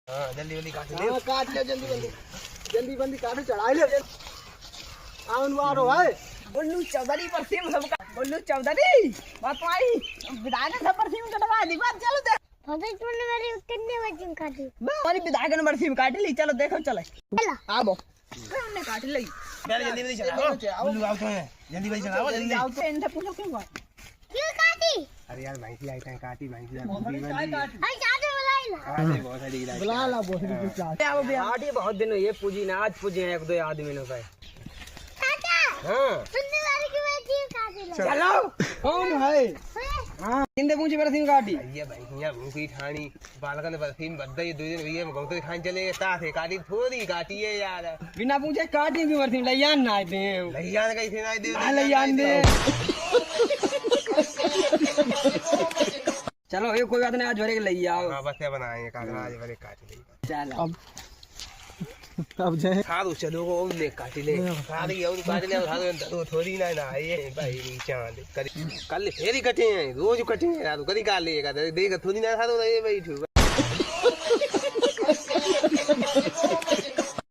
हां जल्दी जल्दी काट ले। हां काट ले जल्दी जल्दी जल्दी बंदी काटो चढ़ा ले आउन वारो है बोलू चौधरी पर सिम सब बोलू चौधरी बात आई विधायक सब पर सिम कटवा दी बात चलो दे भाभी तुमने मेरी कितने बजे काटी हमारी विधायक नंबर सिम काट ली चलो देखो चले चला आबो हमने काट ली पहले जल्दी जल्दी चलाओ बुल्लू आओ तो है जल्दी जल्दी चलाओ जल्दी। आओ तो इनसे पूछो क्यों हुआ क्यों काटी अरे यार भैंसी आई टाइम काटी भैंसी काट अरे चाचा बुलाइला बहुत सारी गिलाई बुला ला बोल कुछ आओ भैया आटी बहुत दिन हुए पूजी ना आज पूजे हैं एक दो आदमी ने भाई। चाचा हाँ तुमने मेरी की बेटी काटी ला चलो कौन है हां किंदे पूछे पर सिम काटी ये भैंसियां भूखी ठाणी बालकन बरसीम बद्दई दो दिन भैया गौतो खान चले ताथे काटी थोड़ी काटी है यार। बिना पूछे काटी क्यों पर सिम लैयान ना दे लैयान कैसे ना दे ना लैयान दे चलो ये कोई बात नहीं आज जोरे के ले आओ हां बस ये बनाएंगे कागरा आज बड़े काट ले। चलो अब जाए खादो चलो वो ले काट ले खाद की और काट ले खादो थोड़ी ना ना ये भाई चांद कल फेरी कटे हैं रोज कटे हैं यार कदी काट लेगा देख थोड़ी ना खादो ये बैठो।